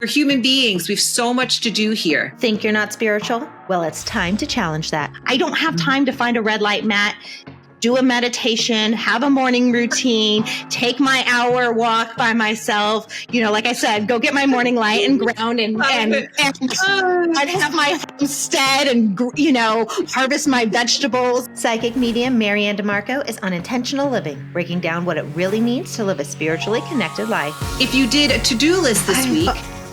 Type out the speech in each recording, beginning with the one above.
We're human beings. We have so much to do here. Think you're not spiritual? Well, it's time to challenge that. I don't have time to find a red light mat, do a meditation, have a morning routine, take my hour walk by myself. You know, like I said, go get my morning light and ground and have my homestead and, you know, harvest my vegetables. Psychic medium MaryAnn DiMarco is on Intentional Living, breaking down what it really means to live a spiritually connected life. If you did a to-do list this week,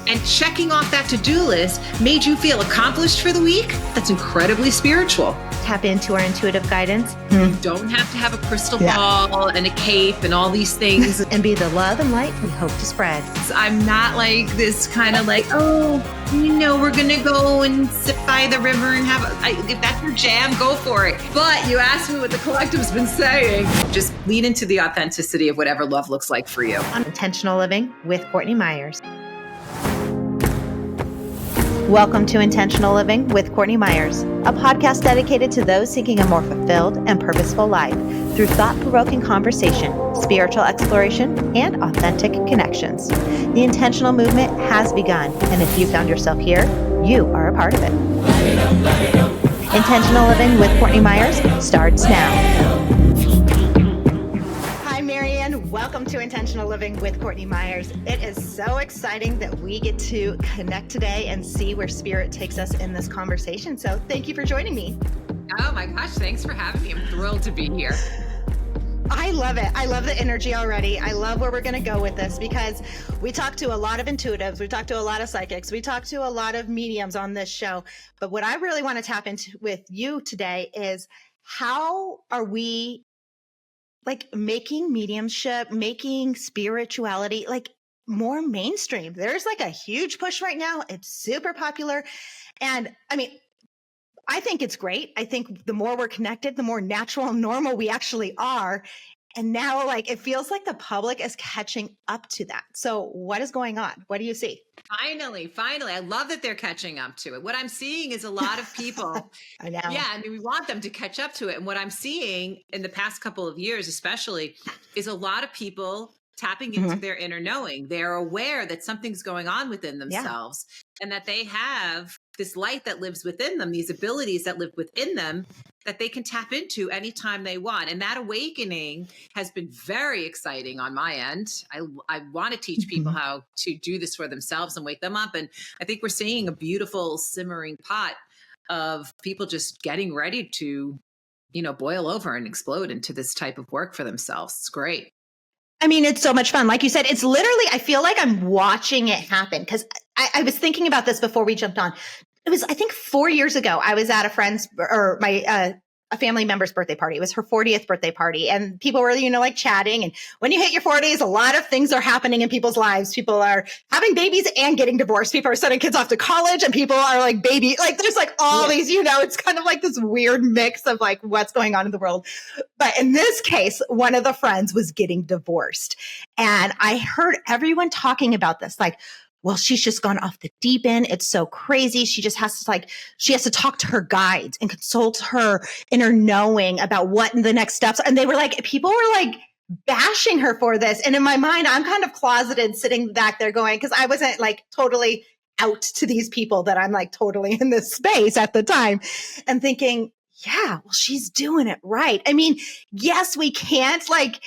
and checking off that to-do list made you feel accomplished for the week, that's incredibly spiritual. Tap into our intuitive guidance. You don't have to have a crystal ball and a cape and all these things. And be the love and light we hope to spread. I'm not like this kind of like, oh, you know, we're going to go and sit by the river and if that's your jam, go for it. But you asked me what the collective's been saying. Just lean into the authenticity of whatever love looks like for you. On Intentional Living with Courtney Meyers. Welcome to Intentional Living with Courtney Meyers, a podcast dedicated to those seeking a more fulfilled and purposeful life through thought-provoking conversation, spiritual exploration, and authentic connections. The intentional movement has begun, and if you found yourself here, you are a part of it. Intentional Living with Courtney Meyers starts now. Welcome to Intentional Living with Courtney Meyers. It is so exciting that we get to connect today and see where spirit takes us in this conversation. So thank you for joining me. Oh my gosh, thanks for having me. I'm thrilled to be here. I love it. I love the energy already. I love where we're going to go with this because we talk to a lot of intuitives. We talk to a lot of psychics. We talk to a lot of mediums on this show. But what I really want to tap into with you today is how are we like making mediumship, making spirituality like more mainstream. There's like a huge push right now. It's super popular. And I mean, I think it's great. I think the more we're connected, the more natural and normal we actually are. And now like it feels like the public is catching up to that. So what is going on? What do you see? Finally. I love that they're catching up to it. What I'm seeing is a lot of people. I know. Yeah, I mean, we want them to catch up to it. And what I'm seeing in the past couple of years, especially, is a lot of people tapping into their inner knowing. They're aware that something's going on within themselves and that they have this light that lives within them, these abilities that live within them that they can tap into anytime they want. And that awakening has been very exciting on my end. I want to teach people how to do this for themselves and wake them up. And I think we're seeing a beautiful simmering pot of people just getting ready to, you know, boil over and explode into this type of work for themselves. It's great. I mean, it's so much fun. Like you said, it's literally, I feel like I'm watching it happen because I was thinking about this before we jumped on. It was, I think 4 years ago, I was at a friend's or a family member's birthday party. It was her 40th birthday party. And people were, you know, like chatting. And when you hit your 40s, a lot of things are happening in people's lives. People are having babies and getting divorced. People are sending kids off to college and people are like there's like all these, you know, it's kind of like this weird mix of like what's going on in the world. But in this case, one of the friends was getting divorced. And I heard everyone talking about this, like, well, she's just gone off the deep end. It's so crazy. She just has to talk to her guides and consult her inner knowing about what the next steps are. And they were like, people were like bashing her for this. And in my mind, I'm kind of closeted sitting back there going, because I wasn't like totally out to these people that I'm like totally in this space at the time and thinking, yeah, well, she's doing it right. I mean, yes, we can't like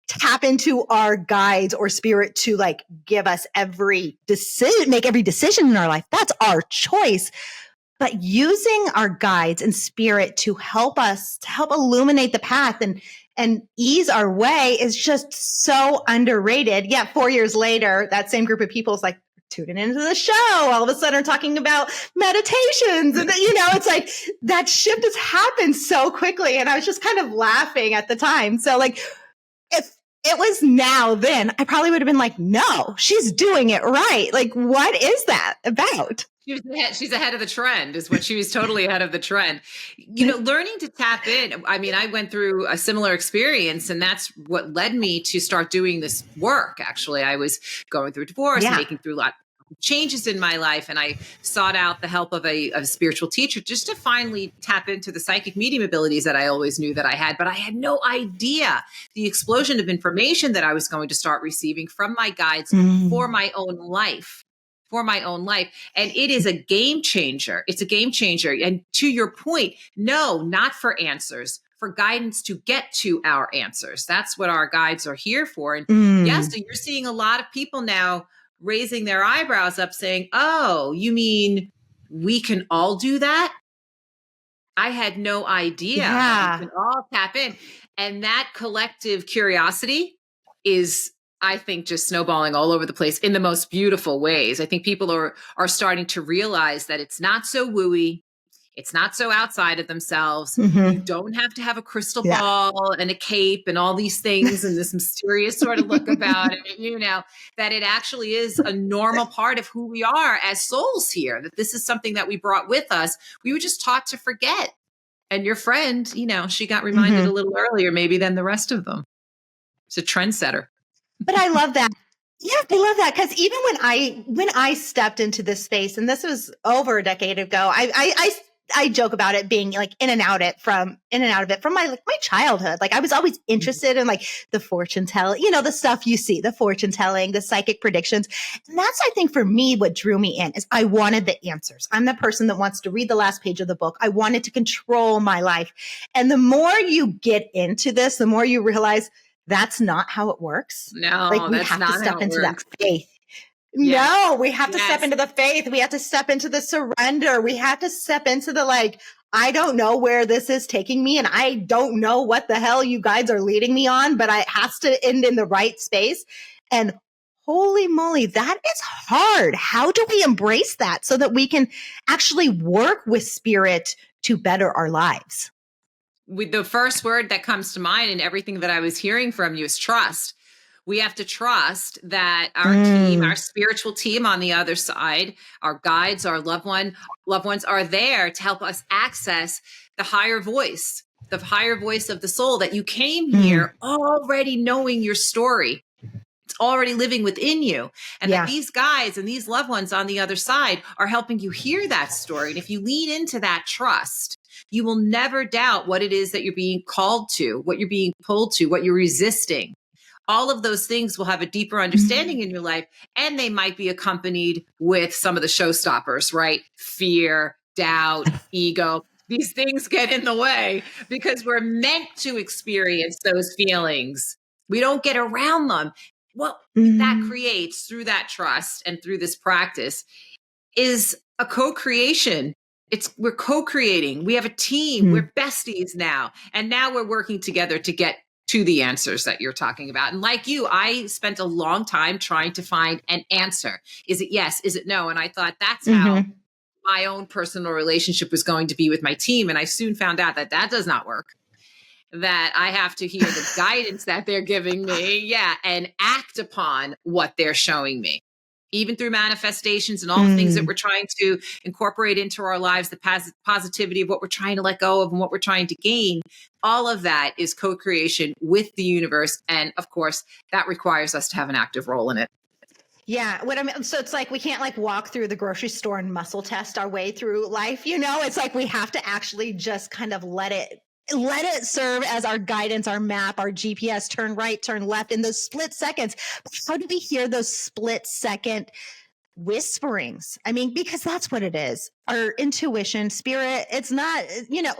tap into our guides or spirit to like give us make every decision in our life. That's our choice. But using our guides and spirit to help illuminate the path and ease our way is just so underrated. Yeah. 4 years later, that same group of people is like tuning into the show. All of a sudden are talking about meditations. And you know, it's like that shift has happened so quickly. And I was just kind of laughing at the time. So like, if it was now, then I probably would have been like, no, she's doing it right. Like, what is that about? She's ahead of the trend is what she was totally ahead of the trend. You know, learning to tap in. I mean, I went through a similar experience and that's what led me to start doing this work. Actually, I was going through divorce and making through a lot changes in my life. And I sought out the help of a spiritual teacher just to finally tap into the psychic medium abilities that I always knew that I had, but I had no idea the explosion of information that I was going to start receiving from my guides for my own life. for my own life. And it is a game changer. It's a game changer. And to your point, no, not for answers, for guidance to get to our answers. That's what our guides are here for. And yes, so you're seeing a lot of people now raising their eyebrows up saying, oh, you mean we can all do that? I had no idea that we can all tap in. And that collective curiosity is, I think, just snowballing all over the place in the most beautiful ways. I think people are starting to realize that it's not so wooey. It's not so outside of themselves. You don't have to have a crystal ball and a cape and all these things and this mysterious sort of look about it, you know, that it actually is a normal part of who we are as souls here, that this is something that we brought with us. We were just taught to forget. And your friend, you know, she got reminded a little earlier, maybe than the rest of them. It's a trendsetter. But I love that. Yeah, I love that because even when I stepped into this space, and this was over a decade ago, I joke about it being like in and out of it from my childhood. Like I was always interested in like the fortune telling, you know, the stuff you see, the fortune telling, the psychic predictions. And that's, I think, for me, what drew me in is I wanted the answers. I'm the person that wants to read the last page of the book. I wanted to control my life. And the more you get into this, the more you realize that's not how it works. No, like we have to step into that faith. Yes. No, we have to step into the faith. We have to step into the surrender. We have to step into the like, I don't know where this is taking me and I don't know what the hell you guys are leading me on, but it has to end in the right space. And holy moly, that is hard. How do we embrace that so that we can actually work with spirit to better our lives? With the first word that comes to mind in everything that I was hearing from you is trust. We have to trust that our team, our spiritual team on the other side, our guides, our loved ones are there to help us access the higher voice of the soul, that you came here already knowing your story. It's already living within you. And that these guides and these loved ones on the other side are helping you hear that story. And if you lean into that trust, you will never doubt what it is that you're being called to, what you're being pulled to, what you're resisting. All of those things will have a deeper understanding in your life, and they might be accompanied with some of the showstoppers, right? Fear, doubt, ego. These things get in the way because we're meant to experience those feelings. We don't get around them. What that creates through that trust and through this practice is a co-creation. We're co-creating. We have a team. We're besties now. And now we're working together to get to the answers that you're talking about. And like you, I spent a long time trying to find an answer. Is it yes? Is it no? And I thought that's how my own personal relationship was going to be with my team. And I soon found out that that does not work, that I have to hear the guidance that they're giving me, and act upon what they're showing me. Even through manifestations and all the things that we're trying to incorporate into our lives, the positivity of what we're trying to let go of and what we're trying to gain, all of that is co-creation with the universe. And of course, that requires us to have an active role in it. Yeah. What I mean, so it's like we can't like walk through the grocery store and muscle test our way through life. You know, it's like we have to actually just kind of let it serve as our guidance, our map, our GPS, turn right, turn left in those split seconds. But how do we hear those split second whisperings? I mean, because that's what it is. Our intuition, spirit, it's not, you know,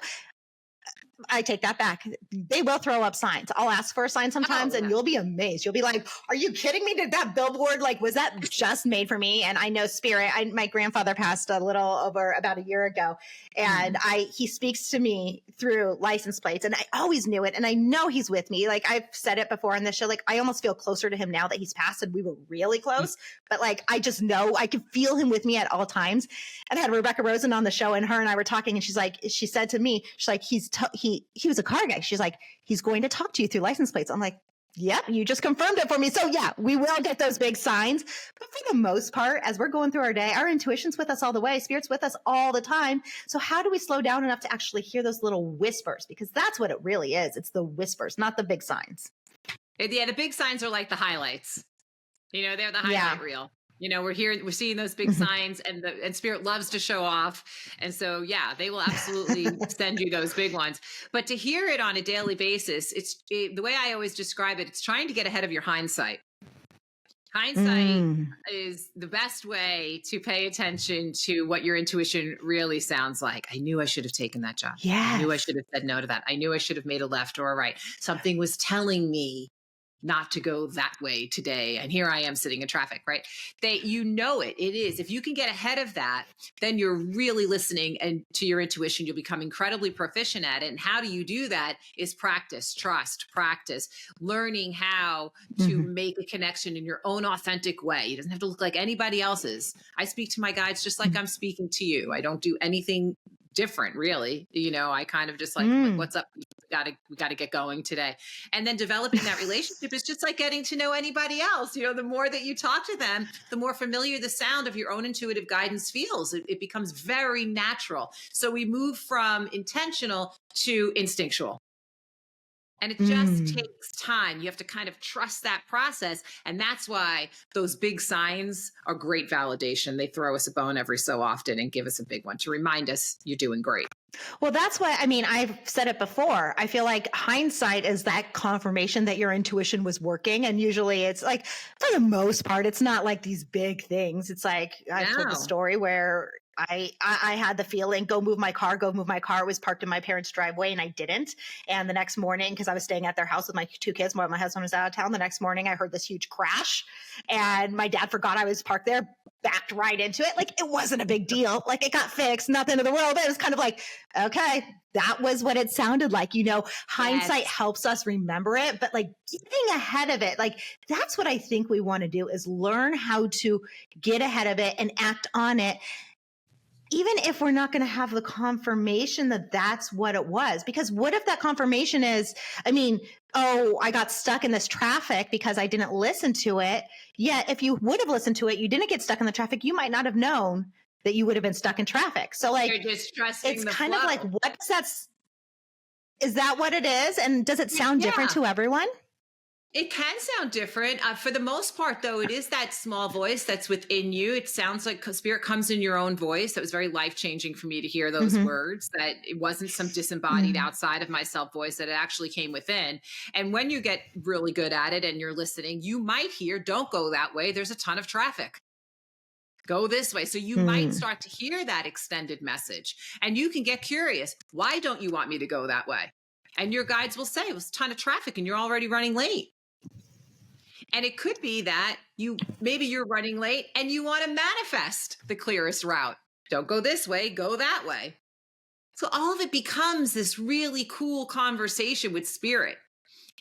I take that back. They will throw up signs. I'll ask for a sign sometimes and you'll be amazed. You'll be like, are you kidding me? Did that billboard, like, was that just made for me? And I know spirit, my grandfather passed a little over about a year ago, and he speaks to me through license plates, and I always knew it. And I know he's with me. Like I've said it before on this show, like I almost feel closer to him now that he's passed and we were really close, but like, I just know I can feel him with me at all times. And I had Rebecca Rosen on the show, and her and I were talking, and she said to me, she's like, he was a car guy. She's like, he's going to talk to you through license plates. I'm like, yep, you just confirmed it for me. So yeah, we will get those big signs. But for the most part, as we're going through our day, our intuition's with us all the way. Spirit's with us all the time. So how do we slow down enough to actually hear those little whispers? Because that's what it really is. It's the whispers, not the big signs. Yeah, the big signs are like the highlights. You know, they're the highlight reel. You know, we're seeing those big signs, and spirit loves to show off. And so, yeah, they will absolutely send you those big ones. But to hear it on a daily basis, the way I always describe it, it's trying to get ahead of your hindsight. Hindsight is the best way to pay attention to what your intuition really sounds like. I knew I should have taken that job. I knew I Yes. should have said no to that. I knew I should have made a left or a right. Something was telling me not to go that way today. And here I am sitting in traffic, right? It is. If you can get ahead of that, then you're really listening and to your intuition, you'll become incredibly proficient at it. And how do you do that is practice, trust, practice, learning how to make a connection in your own authentic way. It doesn't have to look like anybody else's. I speak to my guides just like I'm speaking to you. I don't do anything different, really. I kind of just like what's up? We got to get going today. And then developing that relationship is just like getting to know anybody else. The more that you talk to them, the more familiar the sound of your own intuitive guidance feels. It becomes very natural. So we move from intentional to instinctual. And it just takes time. You have to kind of trust that process. And that's why those big signs are great validation. They throw us a bone every so often and give us a big one to remind us you're doing great. Well, that's why, I've said it before. I feel like hindsight is that confirmation that your intuition was working. And usually it's like, for the most part, it's not like these big things. It's like, I've told the story where I had the feeling, go move my car. It was parked in my parents' driveway and I didn't. And the next morning, because I was staying at their house with my 2 kids while my husband was out of town, the next morning I heard this huge crash and my dad forgot I was parked there, backed right into it. Like, it wasn't a big deal. Like, it got fixed, nothing in the world. It was kind of like, okay, that was what it sounded like. Hindsight helps us remember it, but like getting ahead of it, like that's what I think we want to do, is learn how to get ahead of it and act on it. Even if we're not going to have the confirmation that that's what it was, because what if that confirmation is, I got stuck in this traffic because I didn't listen to it. Yet if you would have listened to it, you didn't get stuck in the traffic. You might not have known that you would have been stuck in traffic. So like, you're just trusting it's the kind flow. of like, is that what it is? And does it sound different to everyone? It can sound different. For the most part, though, it is that small voice that's within you. It sounds like spirit comes in your own voice. That was very life-changing for me to hear those words, that it wasn't some disembodied outside of myself voice, that it actually came within. And when you get really good at it and you're listening, you might hear, don't go that way. There's a ton of traffic. Go this way. So you might start to hear that extended message and you can get curious. Why don't you want me to go that way? And your guides will say, it was a ton of traffic and you're already running late. And it could be that maybe you're running late and you want to manifest the clearest route. Don't go this way, go that way. So all of it becomes this really cool conversation with spirit.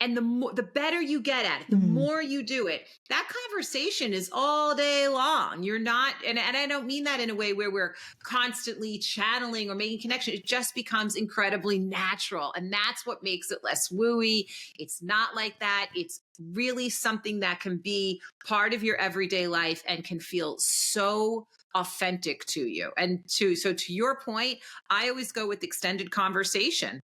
And the better you get at it, the more you do it, that conversation is all day long. You're not, and I don't mean that in a way where we're constantly channeling or making connection. It just becomes incredibly natural. And that's what makes it less wooey. It's not like that. It's really something that can be part of your everyday life and can feel so authentic to you. And so to your point, I always go with extended conversation.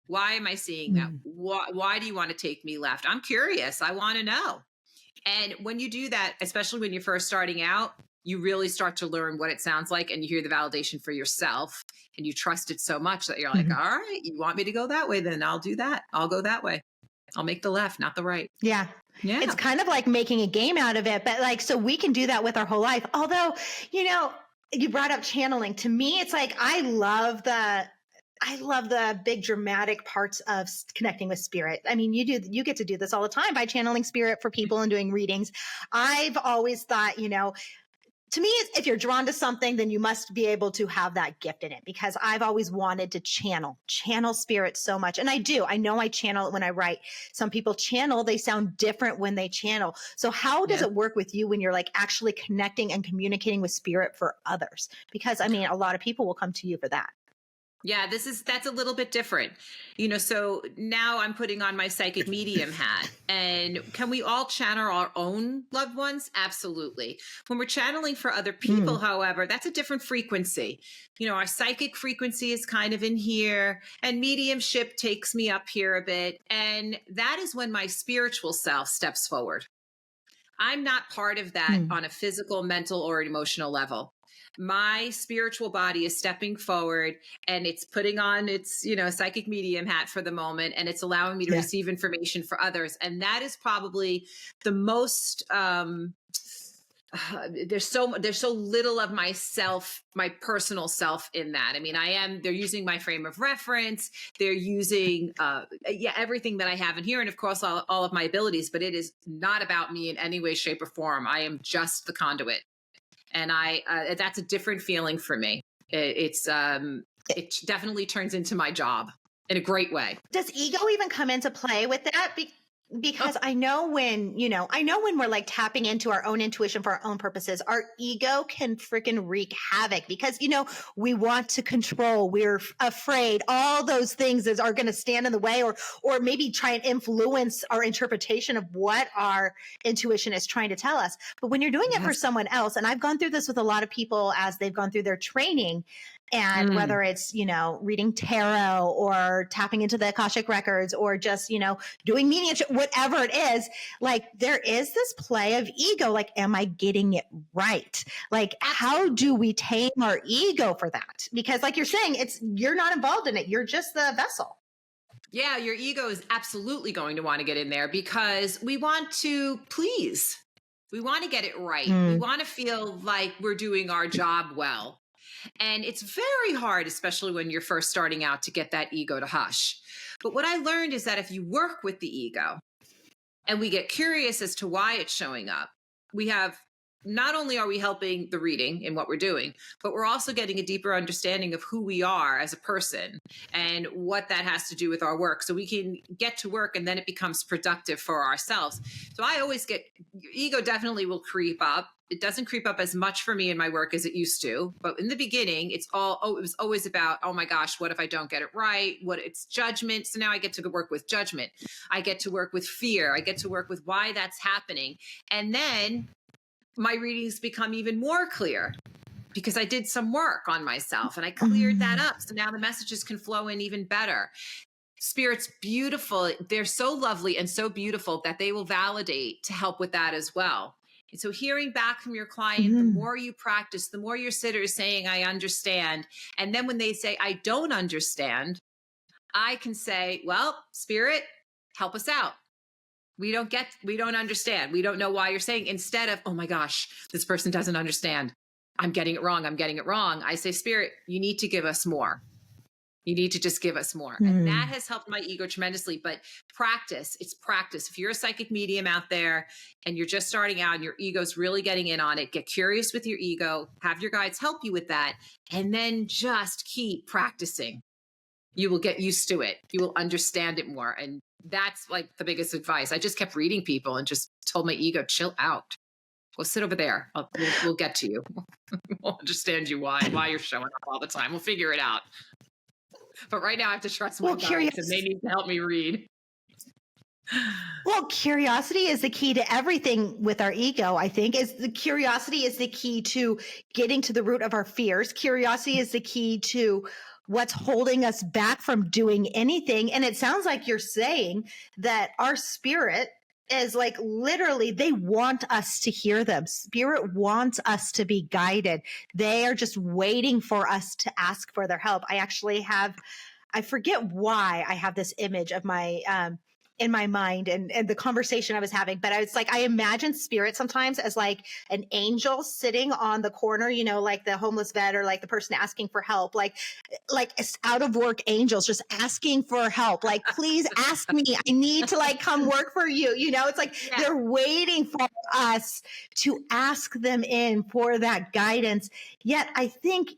Why am I seeing that? Why do you want to take me left? I'm curious. I want to know. And when you do that, especially when you're first starting out, you really start to learn what it sounds like and you hear the validation for yourself and you trust it so much that you're like, all right, you want me to go that way, then I'll do that. I'll go that way. I'll make the left, not the right. Yeah. It's kind of like making a game out of it, but like, so we can do that with our whole life. Although, you brought up channeling. To me, it's like, I love the big dramatic parts of connecting with spirit. You get to do this all the time by channeling spirit for people and doing readings. I've always thought, to me, if you're drawn to something, then you must be able to have that gift in it, because I've always wanted to channel spirit so much. And I do. I know I channel it when I write. Some people channel, they sound different when they channel. So how does it work with you when you're like actually connecting and communicating with spirit for others? Because a lot of people will come to you for that. Yeah, that's a little bit different. So now I'm putting on my psychic medium hat. And can we all channel our own loved ones? Absolutely. When we're channeling for other people, however, that's a different frequency. Our psychic frequency is kind of in here and mediumship takes me up here a bit. And that is when my spiritual self steps forward. I'm not part of that on a physical, mental, or emotional level. my spiritual body is stepping forward and it's putting on its, psychic medium hat for the moment. And it's allowing me to receive information for others. And that is probably the most, there's so little of myself, my personal self in that. I mean, they're using my frame of reference. They're using, everything that I have in here. And of course, all of my abilities, but it is not about me in any way, shape or form. I am just the conduit. And that's a different feeling for me. It definitely turns into my job in a great way. Does ego even come into play with that? Because I know when we're like tapping into our own intuition for our own purposes, our ego can freaking wreak havoc because, we want to control, we're afraid, all those things are going to stand in the way or maybe try and influence our interpretation of what our intuition is trying to tell us. But when you're doing it for someone else, and I've gone through this with a lot of people as they've gone through their training, and whether it's, reading tarot or tapping into the Akashic records or just, doing mediumship, whatever it is, like there is this play of ego. Like, am I getting it right? Like, how do we tame our ego for that? Because like you're saying, you're not involved in it. You're just the vessel. Yeah, your ego is absolutely going to want to get in there because we want to please. We want to get it right. We want to feel like we're doing our job well. And it's very hard, especially when you're first starting out, to get that ego to hush. But what I learned is that if you work with the ego and we get curious as to why it's showing up, not only are we helping the reading in what we're doing, but we're also getting a deeper understanding of who we are as a person and what that has to do with our work. So we can get to work and then it becomes productive for ourselves. So I always your ego definitely will creep up. It doesn't creep up as much for me in my work as it used to. But in the beginning, it was always about, oh my gosh, what if I don't get it right? It's judgment. So now I get to work with judgment. I get to work with fear. I get to work with why that's happening. And then my readings become even more clear because I did some work on myself and I cleared that up. So now the messages can flow in even better. Spirit's beautiful. They're so lovely and so beautiful that they will validate to help with that as well. And so hearing back from your client, the more you practice, the more your sitter is saying, I understand. And then when they say, I don't understand, I can say, well, Spirit, help us out. We don't understand. We don't know why you're saying, instead of, oh my gosh, this person doesn't understand. I'm getting it wrong. I say, Spirit, you need to give us more. You need to just give us more. And that has helped my ego tremendously. But it's practice. If you're a psychic medium out there and you're just starting out and your ego's really getting in on it, get curious with your ego, have your guides help you with that, and then just keep practicing. You will get used to it. You will understand it more. And that's like the biggest advice. I just kept reading people and just told my ego, chill out. Go sit over there. We'll get to you. We'll understand you why you're showing up all the time. We'll figure it out. But right now I have to trust my guides and they need to help me read. Well, curiosity is the key to everything with our ego, I think. Curiosity is the key to getting to the root of our fears. Curiosity is the key to what's holding us back from doing anything. And it sounds like you're saying that our spirit is like literally they want us to hear them. Spirit wants us to be guided. They are just waiting for us to ask for their help. I forget why I have this image of my in my mind and the conversation I was having, but I imagine spirit sometimes as like an angel sitting on the corner, like the homeless vet or like the person asking for help, like out of work angels just asking for help. Like, please ask me, I need to like come work for you. It's like they're waiting for us to ask them in for that guidance. Yet I think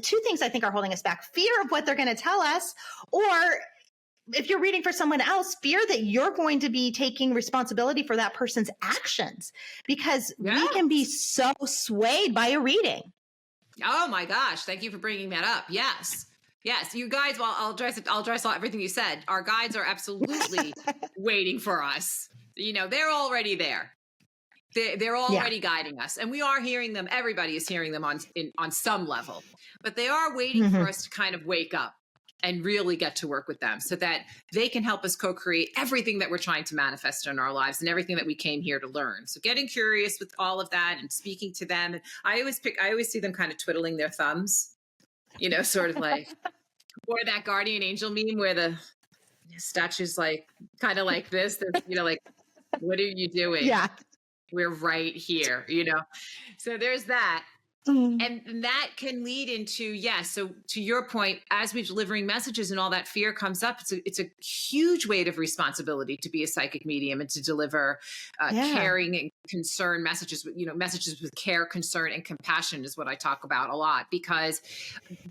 two things I think are holding us back: fear of what they're going to tell us, or if you're reading for someone else, fear that you're going to be taking responsibility for that person's actions, because we can be so swayed by a reading. Oh my gosh. Thank you for bringing that up. Yes. You guys, well, I'll address everything you said. Our guides are absolutely waiting for us. They're already there. They're already guiding us, and we are hearing them. Everybody is hearing them on some level, but they are waiting for us to kind of wake up. and really get to work with them so that they can help us co-create everything that we're trying to manifest in our lives and everything that we came here to learn. So getting curious with all of that and speaking to them. And I always see them kind of twiddling their thumbs, sort of like, or that guardian angel meme where the statue's like, kind of like this, like, what are you doing? Yeah. We're right here, So there's that. And that can lead into, so to your point, as we're delivering messages and all that fear comes up, it's a huge weight of responsibility to be a psychic medium and to deliver caring and concern messages, messages with care, concern, and compassion is what I talk about a lot, because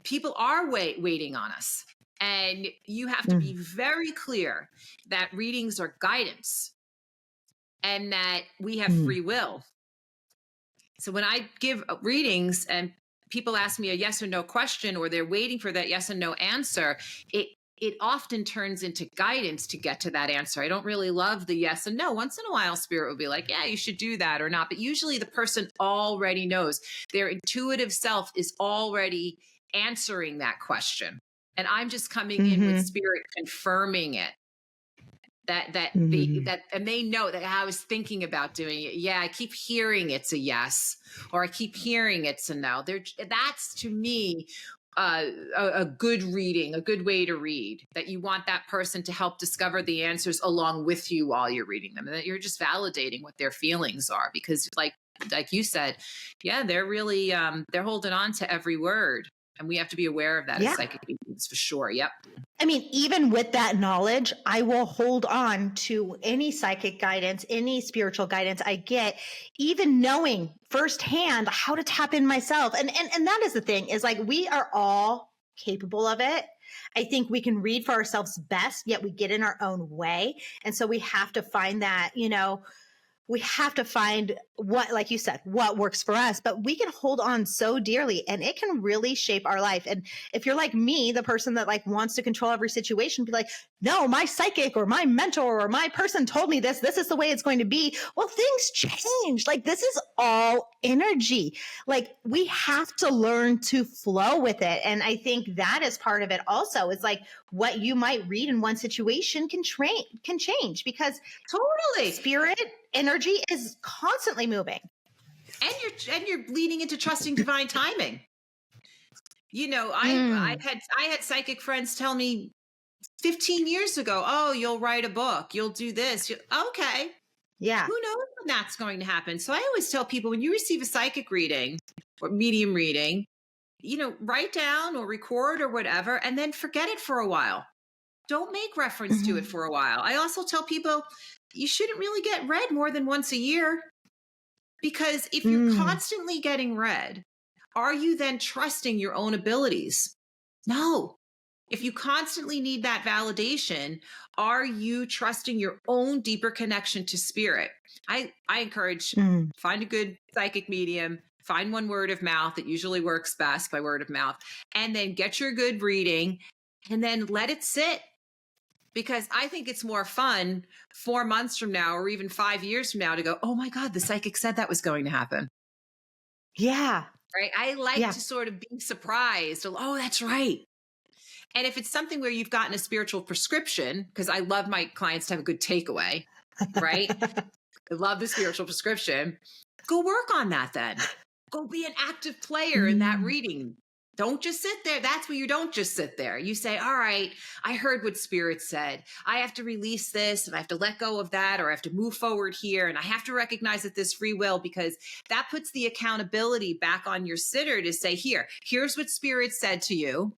people are waiting on us. And you have to be very clear that readings are guidance and that we have free will. So when I give readings and people ask me a yes or no question, or they're waiting for that yes and no answer, it often turns into guidance to get to that answer. I don't really love the yes and no. Once in a while, spirit will be like, yeah, you should do that or not. But usually the person already knows. Their intuitive self is already answering that question. And I'm just coming in with spirit confirming it. And they know that I was thinking about doing it. Yeah, I keep hearing it's a yes, or I keep hearing it's a no. That's to me a good reading, a good way to read. That you want that person to help discover the answers along with you while you're reading them, and that you're just validating what their feelings are. Because, like you said, they're really they're holding on to every word. And we have to be aware of that as psychic mediums for sure. Yep. I mean, even with that knowledge, I will hold on to any psychic guidance, any spiritual guidance I get, even knowing firsthand how to tap in myself. And that is the thing, is like, we are all capable of it. I think we can read for ourselves best, yet we get in our own way. And so we have to find that, we have to find what, like you said, what works for us, but we can hold on so dearly and it can really shape our life. And if you're like me, the person that like wants to control every situation, be like, no, my psychic or my mentor or my person told me this is the way it's going to be. Well, things change. Like, this is all energy. Like, we have to learn to flow with it. And I think that is part of it also, is like, what you might read in one situation can change, because totally spirit energy is constantly moving. And you're leaning into trusting divine timing. I had psychic friends tell me 15 years ago, oh, you'll write a book, you'll do this. Okay. Yeah. Who knows when that's going to happen? So I always tell people, when you receive a psychic reading or medium reading, write down or record or whatever, and then forget it for a while. Don't make reference to it for a while. I also tell people, you shouldn't really get read more than once a year, because if you're constantly getting read, are you then trusting your own abilities? No. If you constantly need that validation, are you trusting your own deeper connection to spirit? I encourage, find a good psychic medium, find one word of mouth. It usually works best by word of mouth, and then get your good reading and then let it sit. Because I think it's more fun 4 months from now, or even 5 years from now, to go, oh my God, the psychic said that was going to happen. Yeah. Right. I like to sort of be surprised. Oh, that's right. And if it's something where you've gotten a spiritual prescription, because I love my clients to have a good takeaway, right? I love the spiritual prescription. Go work on that then. Go be an active player in that reading. Don't just sit there. That's where you don't just sit there. You say, all right, I heard what spirit said. I have to release this, and I have to let go of that, or I have to move forward here. And I have to recognize that this free will, because that puts the accountability back on your sitter to say, here's what spirit said to you.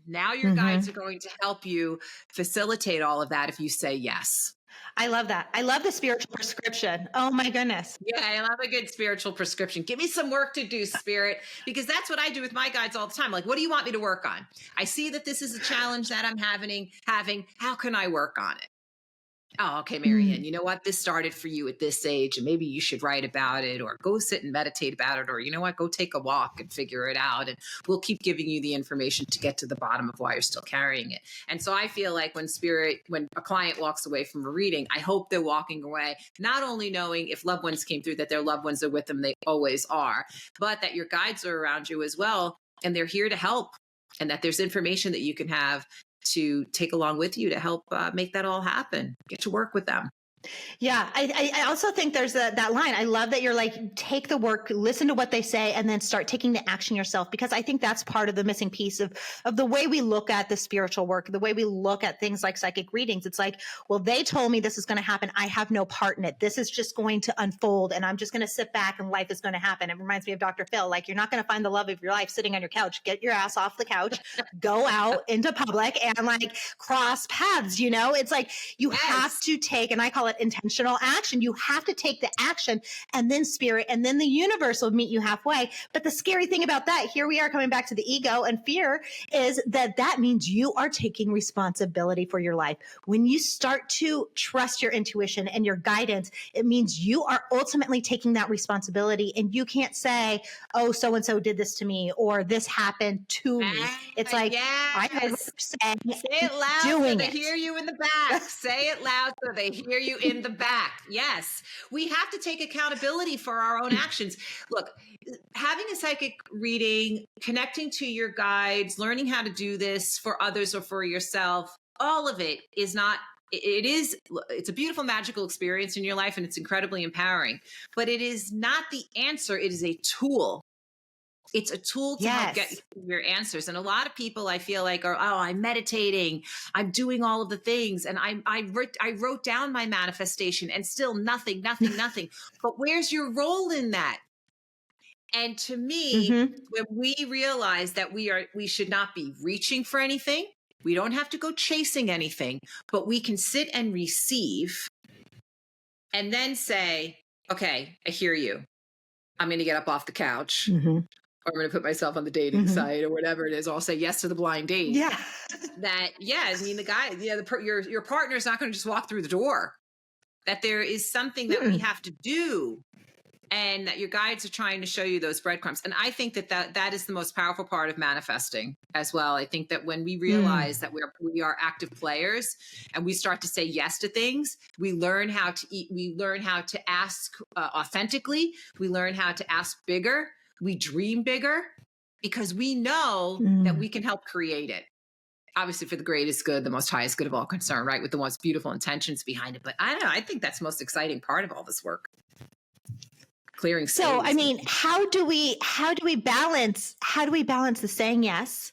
Now your guides are going to help you facilitate all of that if you say yes. I love that. I love the spiritual prescription. Oh my goodness. Yeah, I love a good spiritual prescription. Give me some work to do, spirit, because that's what I do with my guides all the time. Like, what do you want me to work on? I see that this is a challenge that I'm having. How can I work on it? Oh, okay, MaryAnn, you know what? This started for you at this age, and maybe you should write about it, or go sit and meditate about it, or you know what? Go take a walk and figure it out. And we'll keep giving you the information to get to the bottom of why you're still carrying it. And so I feel like when a client walks away from a reading, I hope they're walking away not only knowing, if loved ones came through, that their loved ones are with them, they always are, but that your guides are around you as well, and they're here to help. and that there's information that you can have to take along with you to help make that all happen. Get to work with them. Yeah, I also think there's that line. I love that you're like, take the work, listen to what they say, and then start taking the action yourself, because I think that's part of the missing piece of the way we look at the spiritual work, the way we look at things like psychic readings. It's like, well, they told me this is going to happen. I have no part in it. This is just going to unfold, and I'm just going to sit back and life is going to happen. It reminds me of Dr. Phil. Like, you're not going to find the love of your life sitting on your couch. Get your ass off the couch, go out into public and like cross paths. You know, it's like you have to take, and I call it intentional action. You have to take the action, and then spirit, and then the universe will meet you halfway. But the scary thing about that, here we are coming back to the ego and fear, is that means you are taking responsibility for your life. When you start to trust your intuition and your guidance, it means you are ultimately taking that responsibility, and you can't say, oh, so-and-so did this to me, or this happened to me. It's like, I heard what you're saying. Say it loud so they hear you in the back. Say it loud so they hear you in the back. Yes. We have to take accountability for our own actions. Look, having a psychic reading, connecting to your guides, learning how to do this for others or for yourself, all of it is not, it's a beautiful, magical experience in your life, and it's incredibly empowering, but it is not the answer. It is a tool. It's a tool to help get your answers. And a lot of people, I feel like, are, oh, I'm meditating, I'm doing all of the things, and I wrote down my manifestation, and still nothing. But where's your role in that? And to me, when we realize that we should not be reaching for anything, we don't have to go chasing anything, but we can sit and receive, and then say, okay, I hear you. I'm going to get up off the couch. Or I'm going to put myself on the dating site or whatever it is. Or I'll say yes to the blind date. Yeah. I mean, the guy, your partner's not going to just walk through the door. That there is something that we have to do, and that your guides are trying to show you those breadcrumbs. And I think that is the most powerful part of manifesting as well. I think that when we realize that we are active players, and we start to say yes to things, we learn how to eat, we learn how to ask authentically, we learn how to ask bigger, we dream bigger, because we know that we can help create it. Obviously for the greatest good, the most highest good of all concern, right? With the most beautiful intentions behind it. But I don't know, I think that's the most exciting part of all this work. Clearing space. So, I mean, how do we balance the saying yes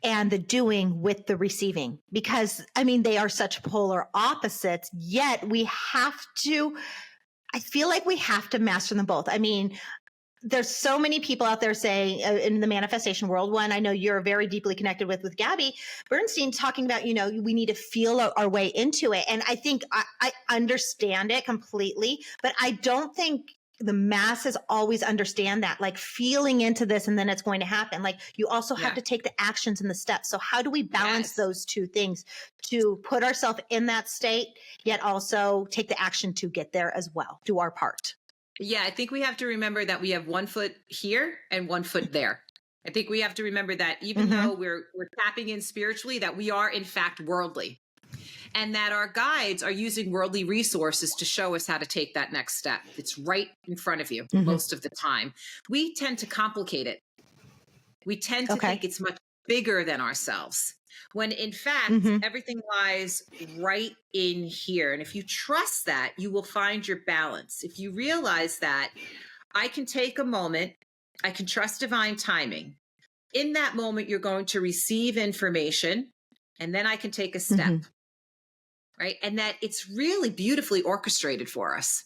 and the doing with the receiving? Because I mean, they are such polar opposites, yet I feel like we have to master them both. I mean, there's so many people out there saying in the manifestation world, one I know you're very deeply connected with Gabby Bernstein, talking about, you know, we need to feel our way into it. And I think I understand it completely, but I don't think the masses always understand that, like feeling into this and then it's going to happen. Like you also have to take the actions and the steps. So how do we balance those two things to put ourselves in that state, yet also take the action to get there as well, do our part? Yeah, I think we have to remember that we have one foot here and one foot there. I think we have to remember that even though we're tapping in spiritually, that we are in fact worldly, and that our guides are using worldly resources to show us how to take that next step. It's right in front of you most of the time. We tend to complicate it. We tend to think it's much bigger than ourselves, when in fact, everything lies right in here. And if you trust that, you will find your balance. If you realize that I can take a moment, I can trust divine timing. In that moment, you're going to receive information, and then I can take a step, right? And that it's really beautifully orchestrated for us.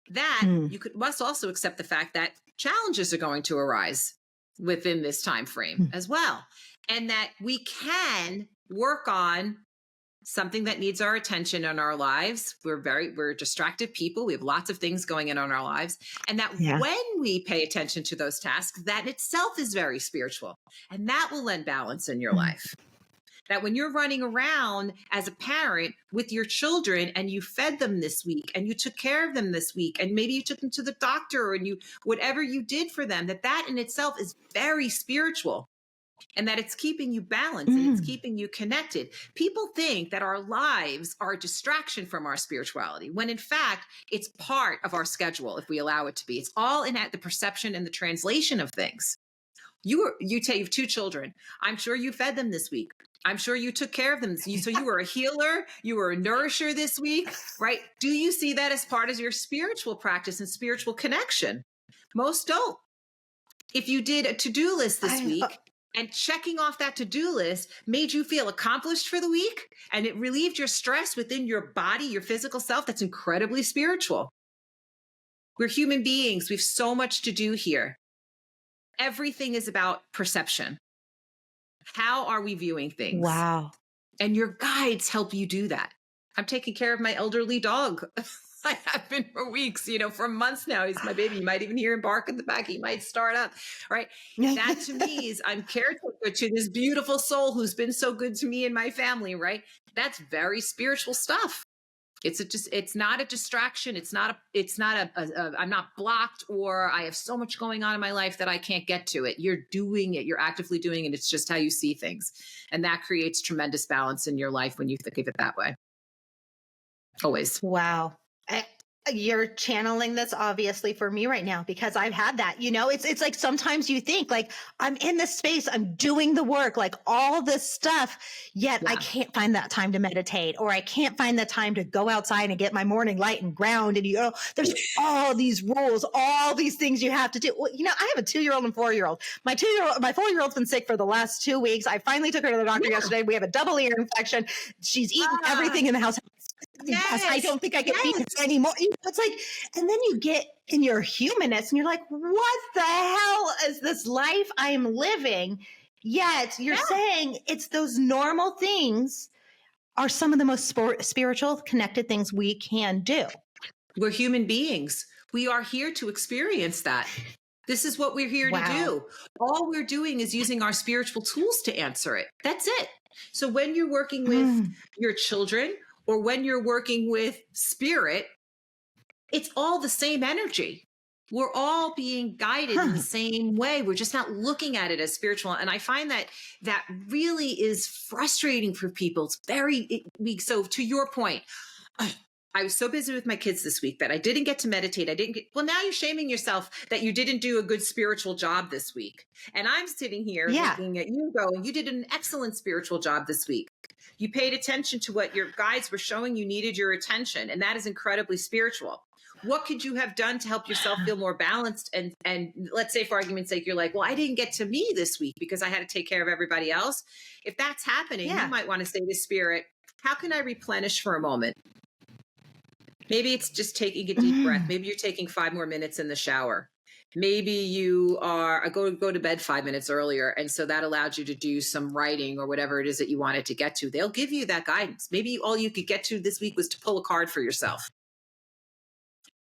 That you must also accept the fact that challenges are going to arise within this time frame as well. And that we can work on something that needs our attention in our lives. We're distracted people. We have lots of things going in our lives. And that when we pay attention to those tasks, that in itself is very spiritual. And that will lend balance in your life. That when you're running around as a parent with your children and you fed them this week and you took care of them this week, and maybe you took them to the doctor and whatever you did for them, that in itself is very spiritual. And that it's keeping you balanced and it's keeping you connected. People think that our lives are a distraction from our spirituality, when in fact, it's part of our schedule if we allow it to be. It's all in at the perception and the translation of things. You have 2 children. I'm sure you fed them this week. I'm sure you took care of them. So you were a healer, you were a nourisher this week, right? Do you see that as part of your spiritual practice and spiritual connection? Most don't. If you did a to-do list this week and checking off that to-do list made you feel accomplished for the week and it relieved your stress within your body, your physical self, that's incredibly spiritual. We're human beings. We have so much to do here. Everything is about perception. How are we viewing things? Wow. And your guides help you do that. I'm taking care of my elderly dog. I have been for weeks, for months now. He's my baby. You might even hear him bark in the back. He might start up, right? That to me is I'm caretaker to this beautiful soul who's been so good to me and my family, right? That's very spiritual stuff. It's not a distraction. I'm not blocked or I have so much going on in my life that I can't get to it. You're doing it. You're actively doing it. It's just how you see things. And that creates tremendous balance in your life when you think of it that way. Always. Wow. You're channeling this obviously for me right now because I've had that, it's like sometimes you think like I'm in this space, I'm doing the work, like all this stuff, yet I can't find that time to meditate or I can't find the time to go outside and get my morning light and ground. And, there's all these rules, all these things you have to do. Well, I have a 2-year-old and 4-year-old. My 4-year-old's been sick for the last 2 weeks. I finally took her to the doctor yesterday. We have a double ear infection. She's eaten everything in the house. Yes, I don't think I can feed her anymore. It's like, and then you get in your humanness and you're like, what the hell is this life I am living? Yet you're saying it's those normal things are some of the most spiritual connected things we can do. We're human beings. We are here to experience that. This is what we're here to do. All we're doing is using our spiritual tools to answer it. That's it. So when you're working with your children, or when you're working with spirit, it's all the same energy. We're all being guided in the same way. We're just not looking at it as spiritual. And I find that really is frustrating for people. It's very weak. So to your point, I was so busy with my kids this week that I didn't get to meditate. Well, now you're shaming yourself that you didn't do a good spiritual job this week. And I'm sitting here looking at you going, you did an excellent spiritual job this week. You paid attention to what your guides were showing you needed your attention. And that is incredibly spiritual. What could you have done to help yourself feel more balanced? And let's say for argument's sake, you're like, well, I didn't get to me this week because I had to take care of everybody else. If that's happening, you might want to say to spirit, how can I replenish for a moment? Maybe it's just taking a deep breath. Maybe you're taking 5 more minutes in the shower. Maybe you are go to bed 5 minutes earlier. And so that allowed you to do some writing or whatever it is that you wanted to get to. They'll give you that guidance. Maybe all you could get to this week was to pull a card for yourself.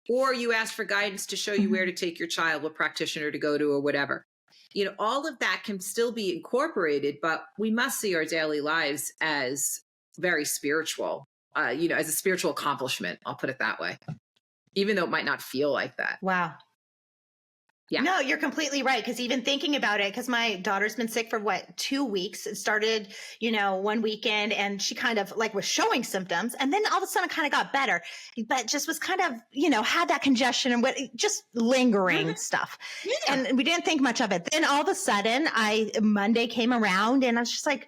Or you asked for guidance to show you where to take your child, what practitioner to go to or whatever. All of that can still be incorporated, but we must see our daily lives as very spiritual, as a spiritual accomplishment. I'll put it that way, even though it might not feel like that. Wow. Yeah. No, you're completely right. Because even thinking about it, because my daughter's been sick for 2 weeks. It started, one weekend and she kind of was showing symptoms. And then all of a sudden it kind of got better, but just was kind of, had that congestion and just lingering stuff. Yeah. And we didn't think much of it. Then all of a sudden Monday came around and I was just like,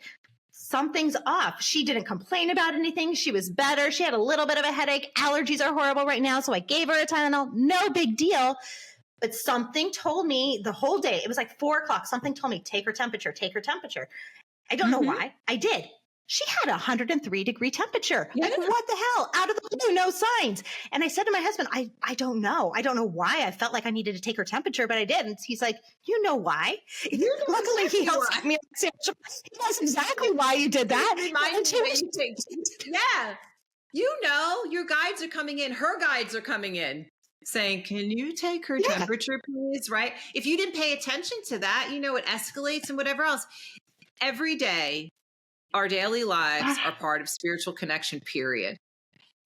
something's off. She didn't complain about anything. She was better. She had a little bit of a headache. Allergies are horrible right now. So I gave her a Tylenol. No big deal. But something told me the whole day, it was like 4:00. Something told me, take her temperature. I don't know why. I did. She had 103-degree temperature. Yeah. Like, what the hell? Out of the blue, no signs. And I said to my husband, I don't know. I don't know why I felt like I needed to take her temperature, but I didn't. He's like, you know why? Luckily, he helps me. He knows exactly why you did that. Yeah. Your guides are coming in. Her guides are coming in saying, can you take her temperature, please? Right? If you didn't pay attention to that, it escalates and whatever else. Every day, our daily lives are part of spiritual connection, period.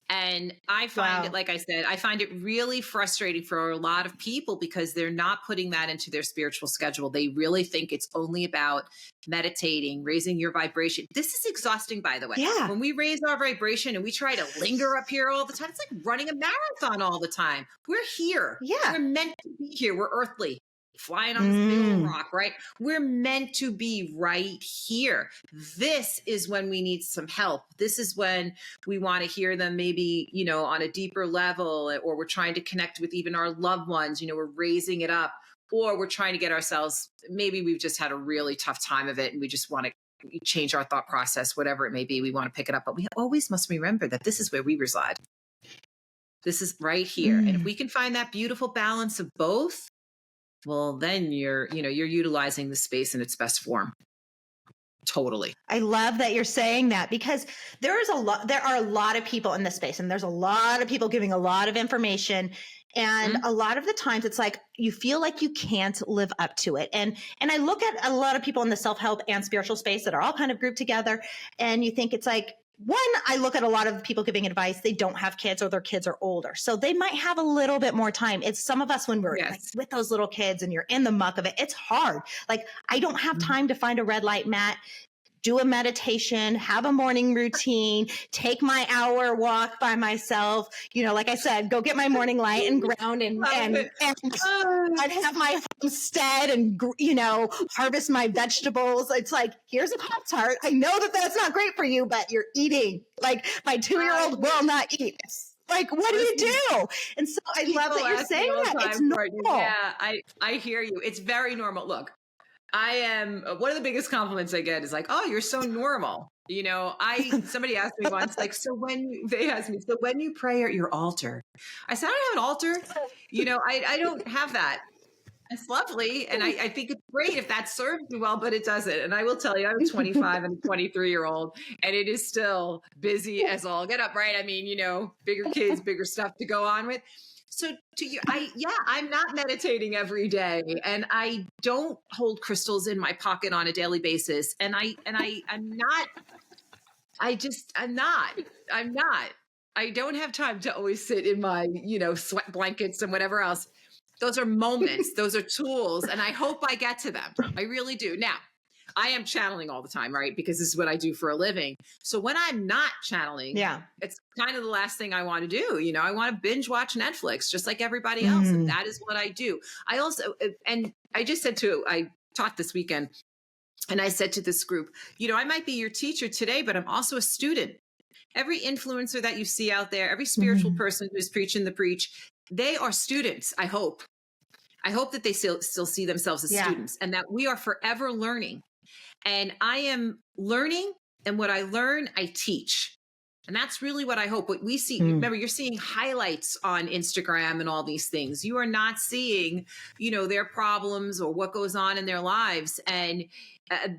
And I find it, like I said, I find it really frustrating for a lot of people because they're not putting that into their spiritual schedule. They really think it's only about meditating, raising your vibration. This is exhausting, by the way. Yeah. When we raise our vibration and we try to linger up here all the time, it's like running a marathon all the time. We're here. Yeah. We're meant to be here. We're earthly. flying on this big old rock, right? We're meant to be right here. This is when we need some help. This is when we want to hear them maybe, on a deeper level, or we're trying to connect with even our loved ones, we're raising it up, or we're trying to get ourselves, maybe we've just had a really tough time of it and we just want to change our thought process, whatever it may be. We want to pick it up, but we always must remember that this is where we reside. This is right here. And if we can find that beautiful balance of both, well, then you're utilizing the space in its best form. Totally. I love that you're saying that, because there are a lot of people in this space, and there's a lot of people giving a lot of information. And a lot of the times it's like, you feel like you can't live up to it. And I look at a lot of people in the self-help and spiritual space that are all kind of grouped together. And you think it's like, one, I look at a lot of people giving advice, they don't have kids or their kids are older. So they might have a little bit more time. It's some of us when we're like with those little kids and you're in the muck of it, it's hard. Like, I don't have time to find a red light mat, do a meditation, have a morning routine, take my hour walk by myself. Like I said, go get my morning light and ground and I'd have my homestead and, harvest my vegetables. It's like, here's a Pop-Tart. I know that that's not great for you, but you're eating. Like, my 2-year-old will not eat. Like, what do you do? And so I love that you're saying that. It's normal. Yeah, I hear you. It's very normal. Look, I am, one of the biggest compliments I get is like, oh, you're so normal. Somebody asked me once, like, they asked me, so when you pray at your altar, I said, I don't have an altar. I don't have that. It's lovely. And I think it's great if that serves me well, but it doesn't. And I will tell you, I'm a 25 and a 23-year-old, and it is still busy as all get up, right? I mean, bigger kids, bigger stuff to go on with. So to you, I'm not meditating every day, and I don't hold crystals in my pocket on a daily basis. I'm not. I don't have time to always sit in my, sweat blankets and whatever else. Those are moments, those are tools, and I hope I get to them. I really do. Now, I am channeling all the time, right? Because this is what I do for a living. So when I'm not channeling, it's kind of the last thing I want to do. I want to binge watch Netflix just like everybody else. And that is what I do. I also, and I just said I taught this weekend, and I said to this group, I might be your teacher today, but I'm also a student. Every influencer that you see out there, every spiritual person who's preaching the preach, they are students, I hope. I hope that they still see themselves as students, and that we are forever learning. And I am learning, and what I learn, I teach. And that's really what I hope. What we see, remember, you're seeing highlights on Instagram and all these things. You are not seeing, their problems or what goes on in their lives. And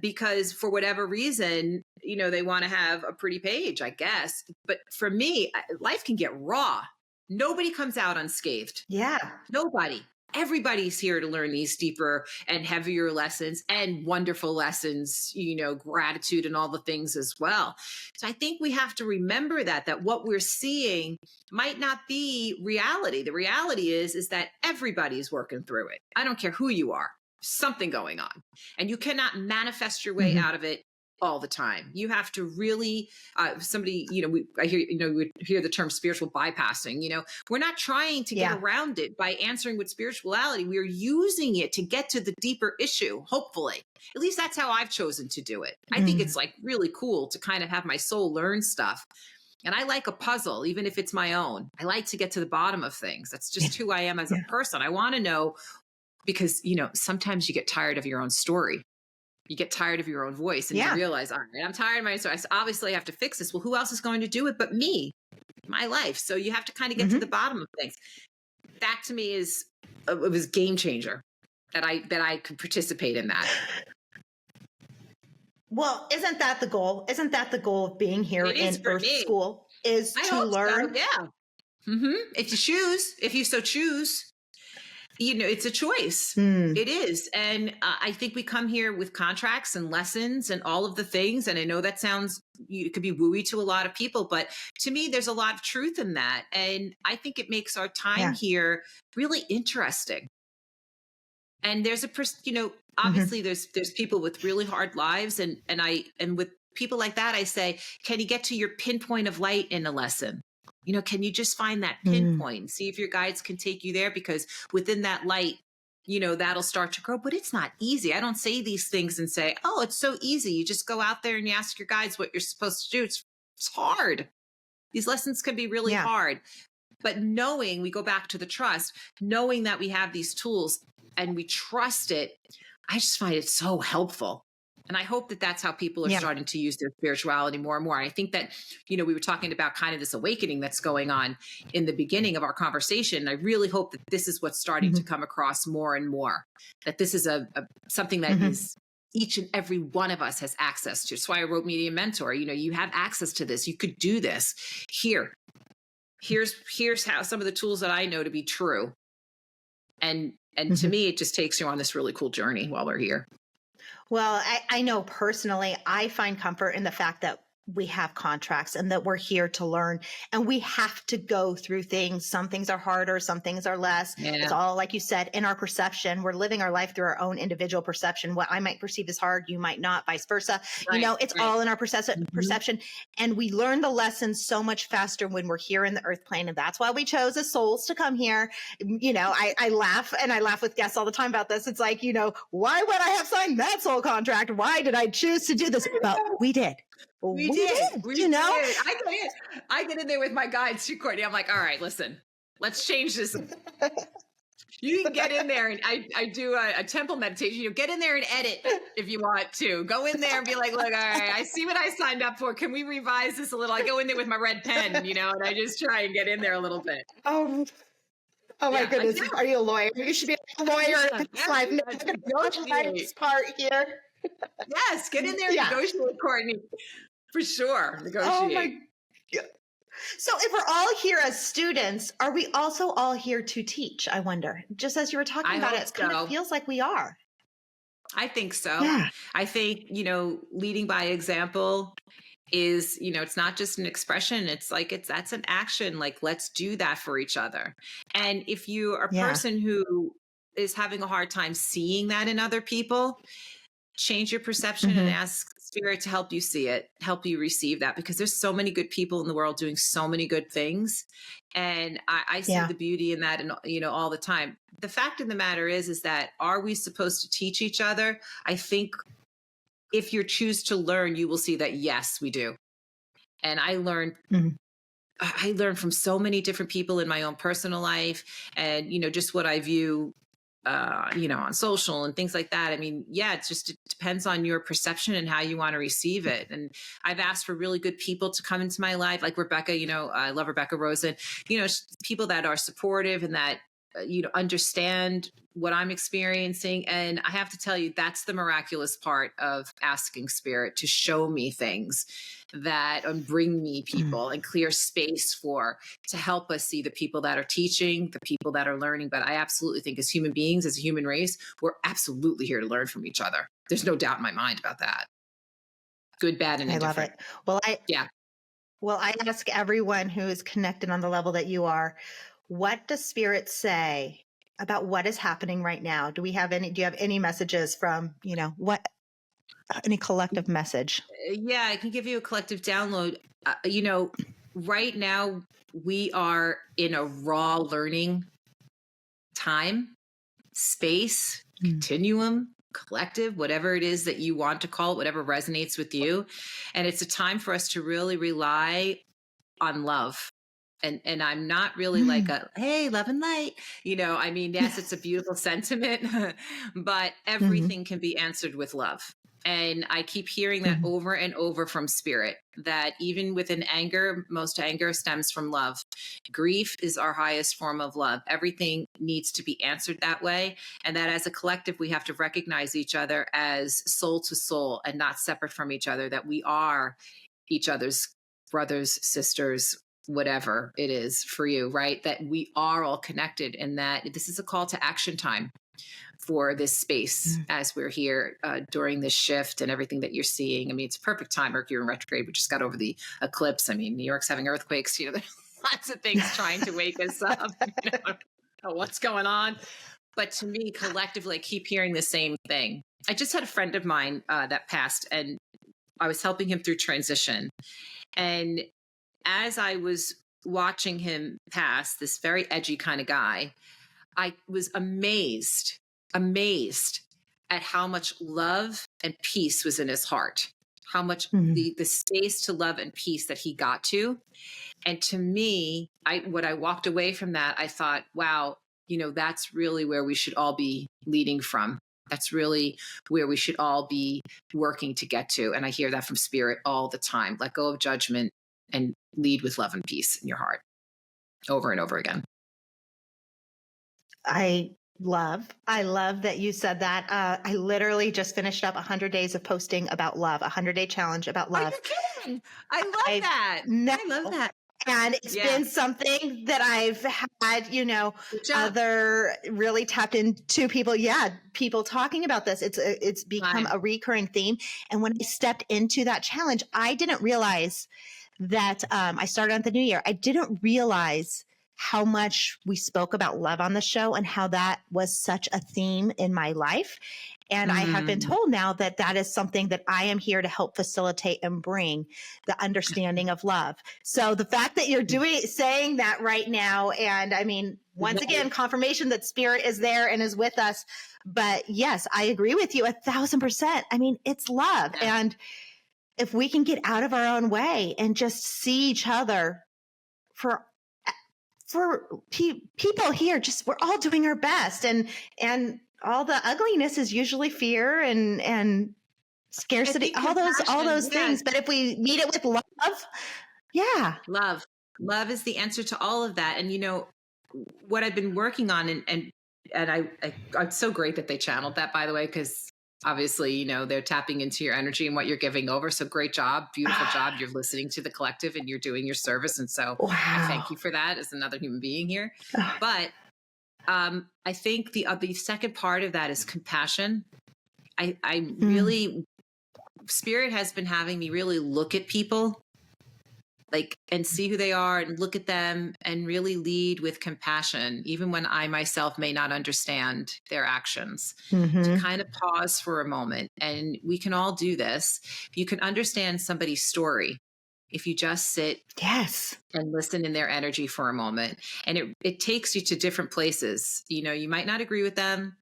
because for whatever reason, they want to have a pretty page, I guess. But for me, life can get raw. Nobody comes out unscathed. Yeah. Nobody. Everybody's here to learn these deeper and heavier lessons and wonderful lessons, gratitude and all the things as well. So I think we have to remember that what we're seeing might not be reality. The reality is that everybody's working through it. I don't care who you are, something going on, and you cannot manifest your way out of it all the time. You have to really, somebody, I hear, we hear the term spiritual bypassing, we're not trying to get around it by answering with spirituality. We're using it to get to the deeper issue. Hopefully, at least that's how I've chosen to do it. I think it's like really cool to kind of have my soul learn stuff. And I like a puzzle, even if it's my own. I like to get to the bottom of things. That's just who I am as a person. I want to know, because, sometimes you get tired of your own story. You get tired of your own voice, and you realize, all right, I'm tired of my story. I obviously have to fix this. Well, who else is going to do it but me, my life? So you have to kind of get to the bottom of things. That to me it was game changer that I could participate in that. Well, isn't that the goal? Isn't that the goal of being here in Earth School, is to learn? So, yeah. If you so choose. It's a choice. It is. And I think we come here with contracts and lessons and all of the things. And I know that it could be wooey to a lot of people, but to me, there's a lot of truth in that. And I think it makes our time here really interesting. And there's obviously there's people with really hard lives. And with people like that, I say, can you get to your pinpoint of light in a lesson? Can you just find that pinpoint and see if your guides can take you there? Because within that light, that'll start to grow, but it's not easy. I don't say these things and say, oh, it's so easy. You just go out there and you ask your guides what you're supposed to do. It's hard. These lessons can be really hard. But knowing, we go back to the trust, knowing that we have these tools and we trust it, I just find it so helpful. And I hope that that's how people are starting to use their spirituality more and more. And I think that, we were talking about kind of this awakening that's going on in the beginning of our conversation. I really hope that this is what's starting to come across more and more, that this is something that is each and every one of us has access to. That's why I wrote Media Mentor. You have access to this. You could do this. Here's how some of the tools that I know to be true. And to me, it just takes you on this really cool journey while we're here. Well, I know personally, I find comfort in the fact that we have contracts and that we're here to learn, and we have to go through things. Some things are harder, some things are less. Yeah. It's all, like you said, in our perception. We're living our life through our own individual perception. What I might perceive as hard, you might not, vice versa. Right, it's all in our perception. And we learn the lessons so much faster when we're here in the earth plane. And that's why we chose as souls to come here. I laugh, and I laugh with guests all the time about this. It's like, why would I have signed that soul contract? Why did I choose to do this? But we did. We did. I get in there with my guides too, Courtney. I'm like, all right, listen, let's change this. You can get in there, and I do a temple meditation. Get in there and edit if you want to. Go in there and be like, look, all right, I see what I signed up for. Can we revise this a little? I go in there with my red pen, and I just try and get in there a little bit. Oh my goodness. Are you a lawyer? You should be a lawyer in this life. Negotiate part here. Yes, get in there and negotiate, Courtney. For sure. Negotiate. Oh my God. So if we're all here as students, are we also all here to teach? I wonder. Just as you were talking about it kind of feels like we are. I think so. Yeah. I think, leading by example is, it's not just an expression. It's like, that's an action. Like, let's do that for each other. And if you are a person who is having a hard time seeing that in other people, change your perception and ask Spirit to help you see it, help you receive that, because there's so many good people in the world doing so many good things. And I see the beauty in that, and all the time. The fact of the matter is that, are we supposed to teach each other? I think if you choose to learn, you will see that, yes, we do. And I learned from so many different people in my own personal life, and, just what I view on social and things like that. I mean, it depends on your perception and how you want to receive it. And I've asked for really good people to come into my life, like Rebecca, I love Rebecca Rosen, people that are supportive and that, understand what I'm experiencing. And I have to tell you, that's the miraculous part of asking Spirit to show me things and bring me people and clear space to help us see the people that are teaching, the people that are learning. But I absolutely think as human beings, as a human race, we're absolutely here to learn from each other. There's no doubt in my mind about that. Good, bad, and indifferent. I love it. Well, I ask everyone who is connected on the level that you are, what does Spirit say about what is happening right now? Do you have any messages from, any collective message? Yeah, I can give you a collective download. Right now we are in a raw learning time, space, continuum, collective, whatever it is that you want to call it, whatever resonates with you. And it's a time for us to really rely on love. And I'm not really like hey, love and light, yes, it's a beautiful sentiment, but everything can be answered with love. And I keep hearing that over and over from Spirit, that even within anger, most anger stems from love. Grief is our highest form of love. Everything needs to be answered that way. And that as a collective, we have to recognize each other as soul to soul and not separate from each other, that we are each other's brothers, sisters, whatever it is for you, right? That we are all connected, and that this is a call to action time for this space as we're here during this shift and everything that you're seeing. I mean, it's a perfect time. Mercury in retrograde. We just got over the eclipse. I mean, New York's having earthquakes. There's lots of things trying to wake us up. What's going on? But to me, collectively, I keep hearing the same thing. I just had a friend of mine that passed, and I was helping him through transition. And as I was watching him pass, this very edgy kind of guy, I was amazed amazed at how much love and peace was in his heart, how much the space to love and peace that he got to. And to me, when I walked away from that, I thought, wow, that's really where we should all be leading from. That's really where we should all be working to get to. And I hear that from Spirit all the time. Let go of judgment and lead with love and peace in your heart, over and over again. I love that you said that. I literally just finished up 100 days of posting about love, 100-day challenge about love. Are you kidding? I love that. I love that. And it's been something that I've had, other really tapped into people talking about this. It's become a recurring theme. And when I stepped into that challenge, I didn't realize that I started on the new year. I didn't realize how much we spoke about love on the show and how that was such a theme in my life. And I have been told now that that is something that I am here to help facilitate and bring the understanding of love. So the fact that you're saying that right now, and I mean, once again, confirmation that Spirit is there and is with us. But yes, I agree with you 1,000%. I mean, it's love. Yeah. And if we can get out of our own way and just see each other for people here, we're all doing our best, and all the ugliness is usually fear and scarcity, all those things. But if we meet it with love, love is the answer to all of that. And what I've been working on, and it's so great that they channeled that, by the way, because obviously, they're tapping into your energy and what you're giving over. So great job. Beautiful job. You're listening to the collective and you're doing your service. And so I thank you for that as another human being here. But I think the second part of that is compassion. I really, Spirit has been having me really look at people and see who they are and look at them and really lead with compassion, even when I myself may not understand their actions, to kind of pause for a moment. And we can all do this. You can understand somebody's story if you just sit and listen in their energy for a moment. And it takes you to different places. You might not agree with them,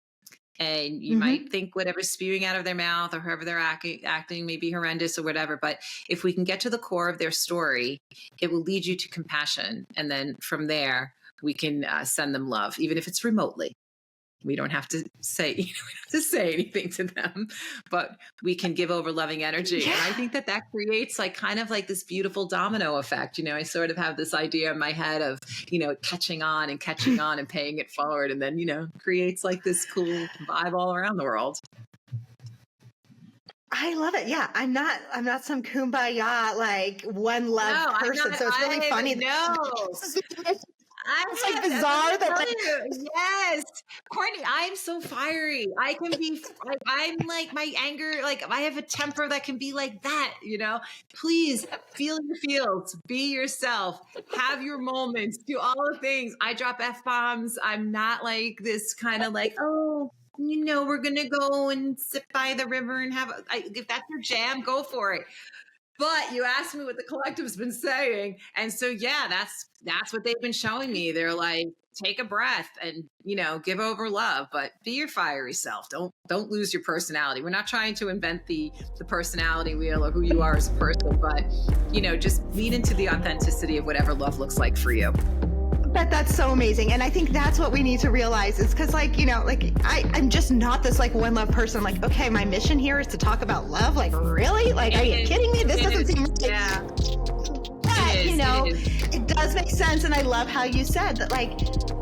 and you might think whatever's spewing out of their mouth or however they're acting may be horrendous or whatever. But if we can get to the core of their story, it will lead you to compassion. And then from there, we can send them love, even if it's remotely. We don't have to say anything to them, but we can give over loving energy. Yeah. And I think that creates kind of this beautiful domino effect. I sort of have this idea in my head of, catching on and paying it forward. And then, creates this cool vibe all around the world. I love it. Yeah. I'm not some kumbaya, one love person. So it's really funny. No. It's bizarre that yes, Courtney, I'm so fiery. I can be, I'm my anger, I have a temper that can be like that, please feel your feels, be yourself, have your moments, do all the things. I drop F-bombs. I'm not this kind of we're going to go and sit by the river and if that's your jam, go for it. But you asked me what the collective's been saying. And so, that's what they've been showing me. They're take a breath and, give over love, but be your fiery self. Don't lose your personality. We're not trying to invent the personality wheel or who you are as a person, but, just lean into the authenticity of whatever love looks like for you. But that's so amazing. And I think that's what we need to realize is because I'm just not this one love person. Okay, my mission here is to talk about love. Really? Are you kidding me? This doesn't seem right. Yeah. But, it does make sense. And I love how you said that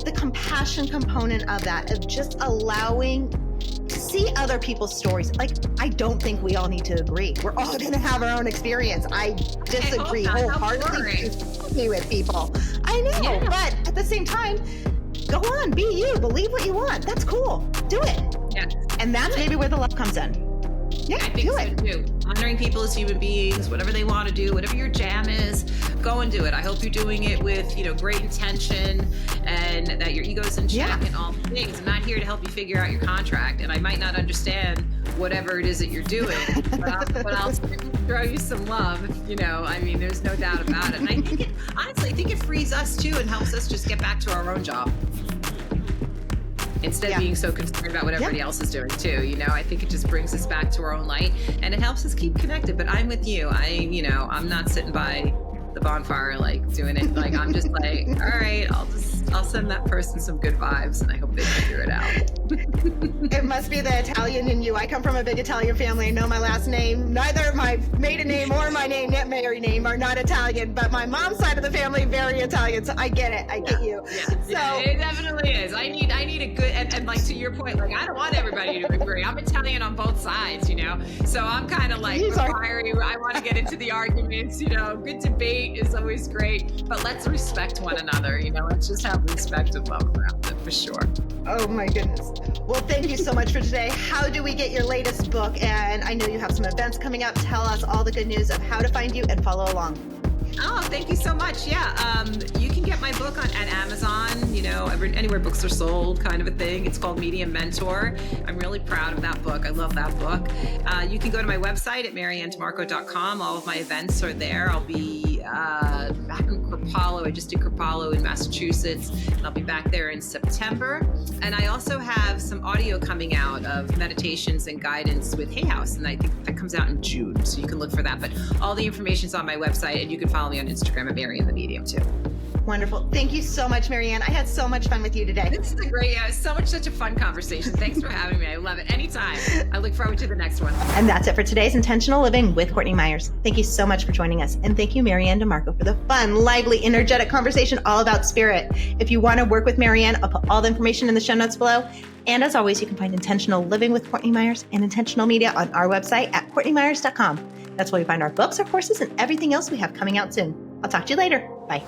the compassion component of that, of just allowing to see other people's stories. I don't think we all need to agree. We're all going to have our own experience. I disagree wholeheartedly with people. I know, but at the same time, go on, be you, believe what you want. That's cool. Do it. Yeah. And that's maybe where the love comes in. Yeah, I think so too. Honoring people as human beings, whatever they want to do, whatever your jam is, go and do it. I hope you're doing it with, great intention and that your ego's in check and all the things. I'm not here to help you figure out your contract, and I might not understand whatever it is that you're doing, but I'll throw you some love, there's no doubt about it. And I think I think it frees us too and helps us just get back to our own job. instead of being so concerned about what everybody else is doing too. You know, I think it just brings us back to our own light, and it helps us keep connected. But I'm with you. I'm not sitting by the bonfire like doing it. Like I'm just like, all right, I'll send that person some good vibes, and I hope they figure it out. It must be the Italian in you. I come from a big Italian family. I know my last name. Neither my maiden name or my married name are not Italian, but my mom's side of the family, very Italian. So I get it. I get you. Yeah, it definitely is. I need a good, and like to your point, like I don't want everybody to agree. I'm Italian on both sides, you know? So I'm kind of like fiery. I want to get into the arguments, you know, good debate is always great, but let's respect one another, you know, let's just have respect and love around it for sure. Oh my goodness. Well, thank you so much for today. How do we get your latest book? And I know you have some events coming up. Tell us all the good news of how to find you and follow along. Oh, thank you so much. Yeah, you can get my book at Amazon, you know, anywhere books are sold, kind of a thing. It's called Medium Mentor. I'm really proud of that book. I love that book. You can go to my website at MaryAnnDiMarco.com. All of my events are there. I'll be back in Kripalu. I just did Kripalu in Massachusetts, and I'll be back there in September. And I also have some audio coming out of meditations and guidance with Hay House, and I think that comes out in June, so you can look for that. But all the information's on my website, and you can follow me on Instagram at MaryAnn the Medium too. Wonderful. Thank you so much, MaryAnn. I had so much fun with you today. This is such a fun conversation. Thanks for having me. I love it. Anytime. I look forward to the next one. And that's it for today's Intentional Living with Courtney Meyers. Thank you so much for joining us. And thank you, MaryAnn DiMarco, for the fun, lively, energetic conversation all about spirit. If you want to work with MaryAnn, I'll put all the information in the show notes below. And as always, you can find Intentional Living with Courtney Meyers and Intentional Media on our website at CourtneyMyers.com. That's where you find our books, our courses, and everything else we have coming out soon. I'll talk to you later. Bye.